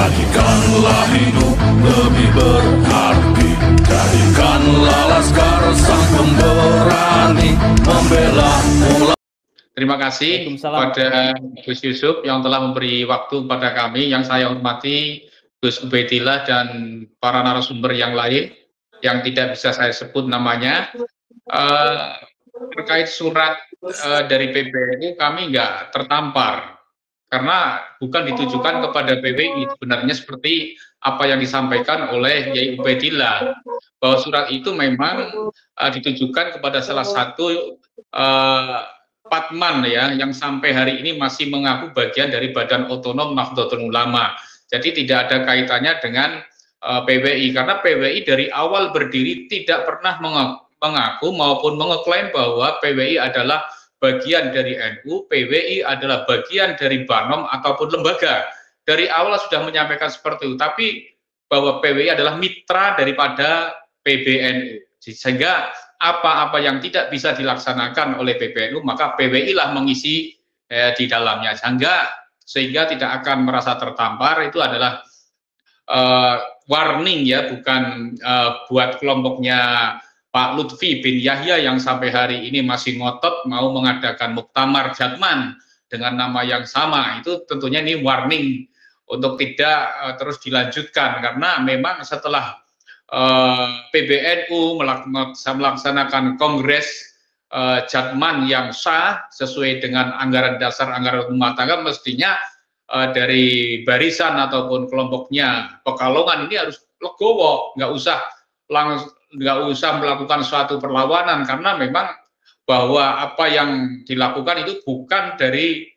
Jadikanlah hidup lebih berarti, jadikanlah laskar sang pemberani membela umat. Terima kasih kepada Gus Yusuf yang telah memberi waktu kepada kami, yang saya hormati Gus Ubaidillah dan para narasumber yang lain yang tidak bisa saya sebut namanya. Terkait surat dari PBNU kami nggak tertampar karena bukan ditujukan kepada PWI, sebenarnya seperti apa yang disampaikan oleh Yai Ubaidillah, bahwa surat itu memang ditujukan kepada salah satu Patman ya, yang sampai hari ini masih mengaku bagian dari Badan Otonom Nahdlatul Ulama. Jadi tidak ada kaitannya dengan PWI, karena PWI dari awal berdiri tidak pernah mengaku maupun mengeklaim bahwa PWI adalah bagian dari NU, PWI adalah bagian dari BANOM ataupun lembaga. Dari awal sudah menyampaikan seperti itu, tapi bahwa PWI adalah mitra daripada PBNU. Sehingga apa-apa yang tidak bisa dilaksanakan oleh PBNU, maka PWI lah mengisi di dalamnya. Sehingga tidak akan merasa tertampar. Itu adalah warning ya, bukan buat kelompoknya Pak Lutfi bin Yahya yang sampai hari ini masih ngotot mau mengadakan muktamar Jatman dengan nama yang sama. Itu tentunya ini warning untuk tidak terus dilanjutkan, karena memang setelah PBNU melaksanakan kongres Jatman yang sah sesuai dengan anggaran dasar anggaran rumah tangga, mestinya dari barisan ataupun kelompoknya Pekalongan ini harus legowo, nggak usah melakukan suatu perlawanan, karena memang bahwa apa yang dilakukan itu bukan dari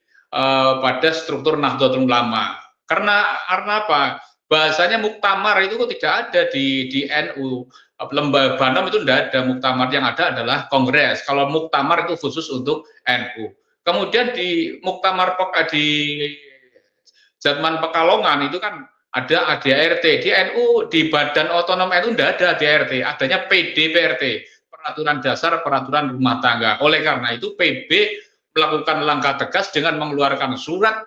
pada struktur Nahdlatul Ulama. Karena apa? Bahasanya muktamar itu kok tidak ada di NU. Lembaga BANOM itu tidak ada muktamar, yang ada adalah kongres. Kalau muktamar itu khusus untuk NU. Kemudian di muktamar di Jatman Pekalongan itu kan ada ADART. Di NU, di Badan Otonom NU tidak ada ADART, adanya PDPRT, Peraturan Dasar Peraturan Rumah Tangga. Oleh karena itu PB melakukan langkah tegas dengan mengeluarkan surat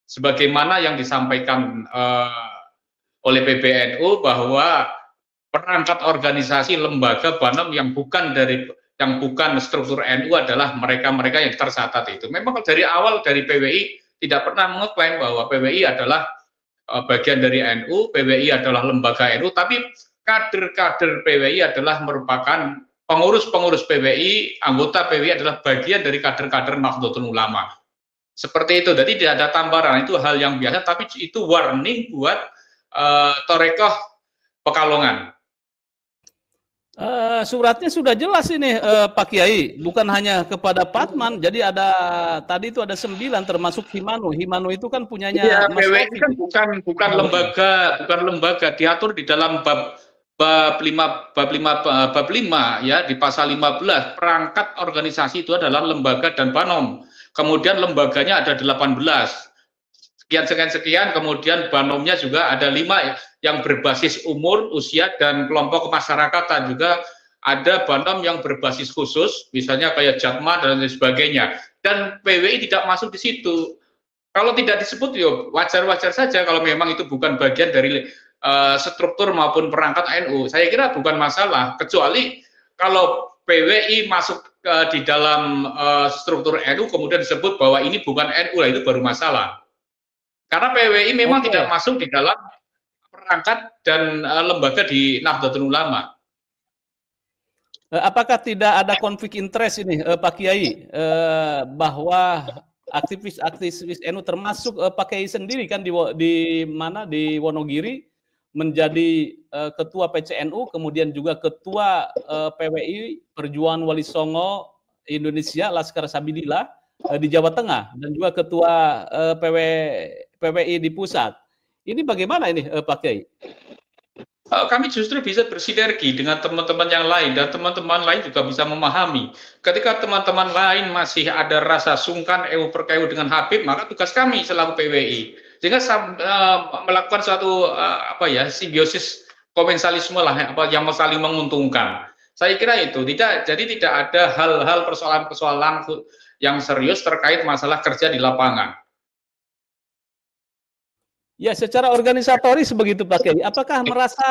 sebagaimana yang disampaikan oleh PBNU, bahwa perangkat organisasi lembaga BANOM yang bukan struktur NU adalah mereka-mereka yang tercatat itu. Memang dari awal dari PWI tidak pernah mengeklaim bahwa PWI adalah bagian dari NU, PWI adalah lembaga NU, tapi kader-kader PWI adalah merupakan pengurus-pengurus PWI, anggota PWI adalah bagian dari kader-kader Nahdlatul Ulama. Seperti itu, jadi tidak ada tamparan, itu hal yang biasa, tapi itu warning buat Torekoh Pekalongan. Suratnya sudah jelas ini Pak Kiai, bukan hanya kepada Patman, jadi ada tadi itu ada 9 termasuk Himano. Himano itu kan punyanya ya, PWI kan bukan lembaga, diatur di dalam bab 5 ya, di pasal 15 perangkat organisasi itu adalah lembaga dan BANOM. Kemudian lembaganya ada 18. Sekian, kemudian BANOM-nya juga ada 5 yang berbasis umur, usia, dan kelompok kemasyarakatan. Juga ada BANOM yang berbasis khusus, misalnya kayak Jatma dan lain sebagainya. Dan PWI tidak masuk di situ. Kalau tidak disebut, ya wajar-wajar saja kalau memang itu bukan bagian dari struktur maupun perangkat NU. Saya kira bukan masalah, kecuali kalau PWI masuk di dalam struktur NU, kemudian disebut bahwa ini bukan NU, itu baru masalah. Karena PWI memang tidak masuk di dalam perangkat dan lembaga di Nahdlatul Ulama. Apakah tidak ada konflik interest ini, Pak Kiai, bahwa aktivis NU termasuk Pak Kiai sendiri kan di mana di Wonogiri menjadi ketua PCNU, kemudian juga ketua PWI Perjuangan Wali Songo Indonesia Laskar Sabilillah di Jawa Tengah, dan juga ketua PWI di pusat. Ini bagaimana ini Pak Kiai? Kami justru bisa bersinergi dengan teman-teman yang lain, dan teman-teman lain juga bisa memahami. Ketika teman-teman lain masih ada rasa sungkan perkaitan dengan Habib, maka tugas kami selaku PWI sehingga melakukan suatu simbiosis komensalisme lah, yang saling menguntungkan. Saya kira itu jadi tidak ada hal-hal persoalan-persoalan yang serius terkait masalah kerja di lapangan. Ya, secara organisatoris begitu Pak Kiai. Apakah merasa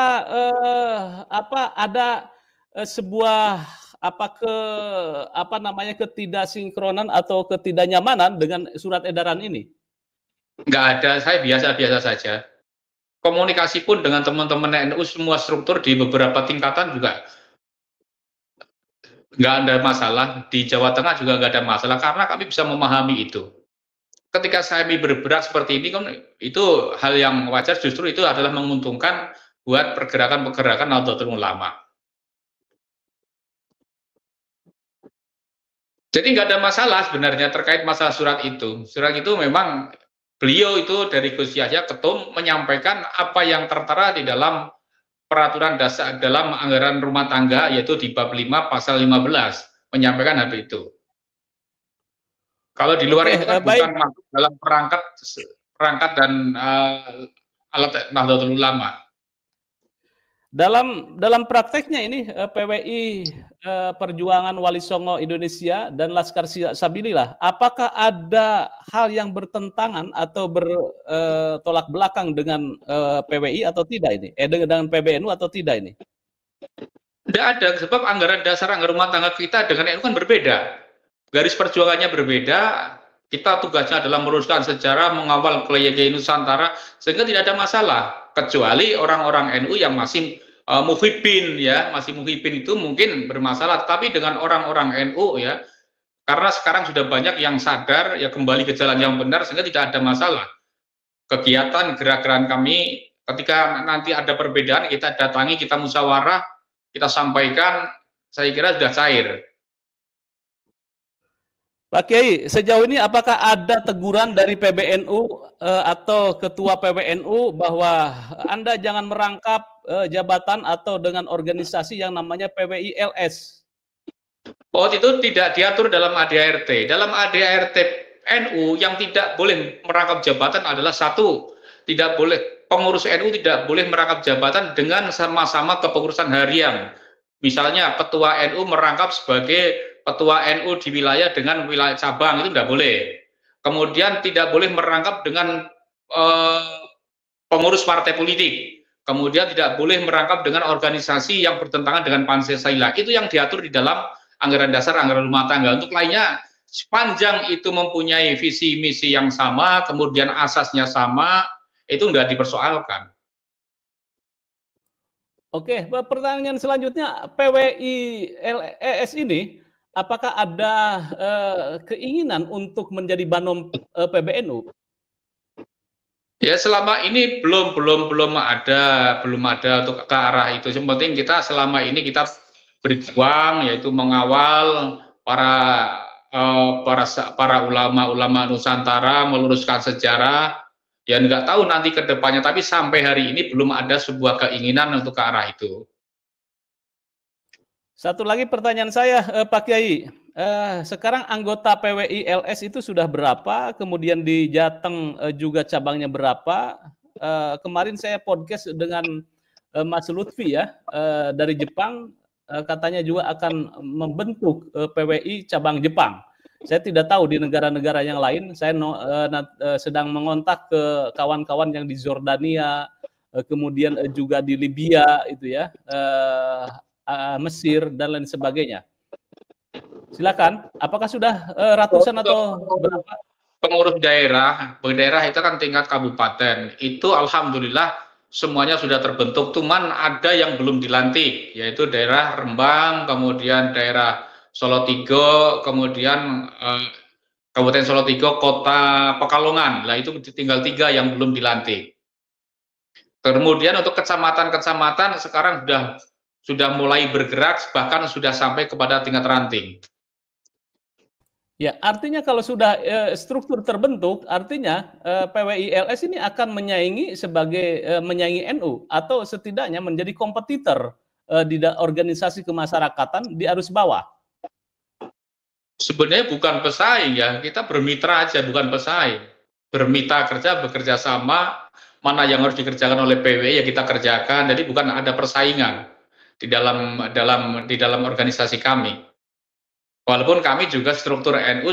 ada sebuah ketidaksinkronan atau ketidaknyamanan dengan surat edaran ini? Nggak ada, saya biasa-biasa saja. Komunikasi pun dengan teman-teman NU semua struktur di beberapa tingkatan juga nggak ada masalah. Di Jawa Tengah juga nggak ada masalah karena kami bisa memahami itu. Ketika kami bergerak seperti ini kan itu hal yang wajar, justru itu adalah menguntungkan buat pergerakan-pergerakan Nahdlatul Ulama. Jadi nggak ada masalah sebenarnya terkait masalah surat itu. Surat itu memang beliau itu dari Gus Yahya Ketum menyampaikan apa yang tertera di dalam peraturan dasar dalam anggaran rumah tangga, yaitu di bab 5 pasal 15 menyampaikan hal itu. Kalau di luar itu kan bukan masuk dalam perangkat dan alat Nahdlatul Ulama. Dalam prakteknya ini PWI Perjuangan Wali Songo Indonesia dan Laskar Sabilillah, apakah ada hal yang bertentangan atau bertolak belakang dengan PWI atau tidak ini? Dengan PBNU atau tidak ini? Tidak ada, sebab anggaran dasar anggaran rumah tangga kita dengan NU kan berbeda. Garis perjuangannya berbeda. Kita tugasnya adalah meluruskan sejarah, mengawal Kiai Nusantara, sehingga tidak ada masalah. Kecuali orang-orang NU yang masih muhibin, ya, masih muhibin itu mungkin bermasalah. Tapi dengan orang-orang NU, ya, karena sekarang sudah banyak yang sadar, ya kembali ke jalan yang benar, sehingga tidak ada masalah. Kegiatan gerak-gerak kami, ketika nanti ada perbedaan, kita datangi, kita musyawarah, kita sampaikan, saya kira sudah cair. Pak Kiai, sejauh ini apakah ada teguran dari PBNU atau Ketua PBNU bahwa Anda jangan merangkap jabatan atau dengan organisasi yang namanya PWI LS? Oh, itu tidak diatur dalam ADART. Dalam ADART NU yang tidak boleh merangkap jabatan adalah satu, tidak boleh pengurus NU tidak boleh merangkap jabatan dengan sama-sama kepengurusan harian. Misalnya ketua NU merangkap sebagai ketua NU di wilayah dengan wilayah cabang, itu tidak boleh. Kemudian tidak boleh merangkap dengan pengurus partai politik. Kemudian tidak boleh merangkap dengan organisasi yang bertentangan dengan Pancasila. Itu yang diatur di dalam anggaran dasar anggaran rumah tangga. Untuk lainnya, sepanjang itu mempunyai visi misi yang sama, kemudian asasnya sama, itu tidak dipersoalkan. Oke, pertanyaan selanjutnya, PWI LES ini apakah ada keinginan untuk menjadi banom PBNU? Ya, selama ini belum ada untuk ke arah itu. Yang penting kita selama ini kita berjuang, yaitu mengawal para ulama Nusantara, meluruskan sejarah. Ya nggak tahu nanti ke depannya, tapi sampai hari ini belum ada sebuah keinginan untuk ke arah itu. Satu lagi pertanyaan saya, Pak Kiai. Sekarang anggota PWI LS itu sudah berapa? Kemudian di Jateng juga cabangnya berapa? Kemarin saya podcast dengan Mas Lutfi ya dari Jepang, katanya juga akan membentuk PWI cabang Jepang. Saya tidak tahu di negara-negara yang lain. Saya sedang mengontak ke kawan-kawan yang di Jordania, kemudian juga di Libya itu ya. Mesir dan lain sebagainya. Silakan, apakah sudah ratusan atau berapa? Pengurus daerah itu kan tingkat kabupaten. Itu alhamdulillah semuanya sudah terbentuk, cuman ada yang belum dilantik, yaitu daerah Rembang, kemudian daerah Solotigo, kemudian Kabupaten Solotigo, Kota Pekalongan. Lah itu tinggal 3 yang belum dilantik. Kemudian untuk kecamatan-kecamatan sekarang sudah mulai bergerak, bahkan sudah sampai kepada tingkat ranting. Ya, artinya kalau sudah struktur terbentuk, artinya PWI LS ini akan menyaingi NU atau setidaknya menjadi kompetitor di organisasi kemasyarakatan di arus bawah. Sebenarnya bukan pesaing ya, kita bermitra aja, bukan pesaing. Bermitra kerja, bekerja sama, mana yang harus dikerjakan oleh PWI ya kita kerjakan. Jadi bukan ada persaingan di dalam organisasi kami. Walaupun kami juga struktur NU,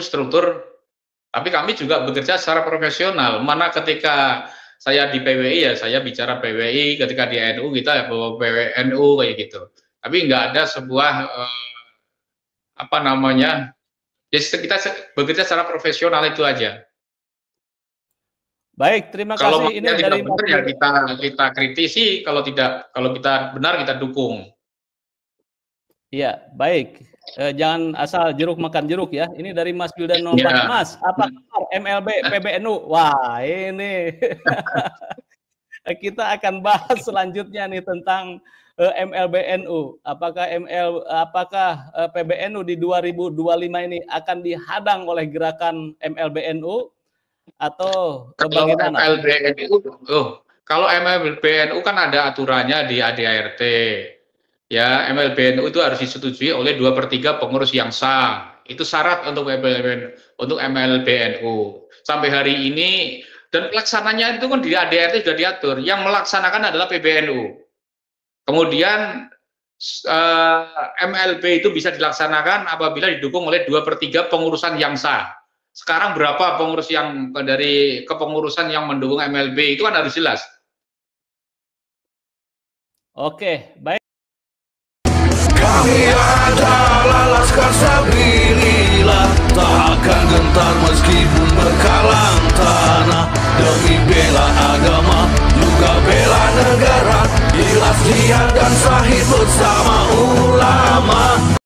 tapi kami juga bekerja secara profesional. Mana ketika saya di PWI ya saya bicara PWI, ketika di NU kita bawa PWNU kayak gitu. Tapi nggak ada sebuah apa namanya, ya kita bekerja secara profesional itu aja. Baik, terima Kalau kasih. Ini dari benar ya kita kritisi, kalau kita benar kita dukung. Iya, baik. Jangan asal jeruk makan jeruk ya. Ini dari Mas Wildan 04. Ya. Mas, apa kabar MLB PBNU? Wah, ini kita akan bahas selanjutnya nih tentang MLBNU. Apakah PBNU di 2025 ini akan dihadang oleh gerakan MLBNU atau bagaimana? Kalau MLBNU kan ada aturannya di ADART. Ya, MLBNU itu harus disetujui oleh 2/3 pengurus yang sah. Itu syarat untuk MLBNU. Sampai hari ini, dan pelaksananya itu kan di ADART sudah diatur. Yang melaksanakan adalah PBNU. Kemudian MLB itu bisa dilaksanakan apabila didukung oleh 2/3 pengurusan yang sah. Sekarang berapa pengurus yang dari kepengurusan yang mendukung MLB itu kan harus jelas. Oke, baik. Kami adalah Laskar Sabilillah, tak akan gentar meskipun berkalang.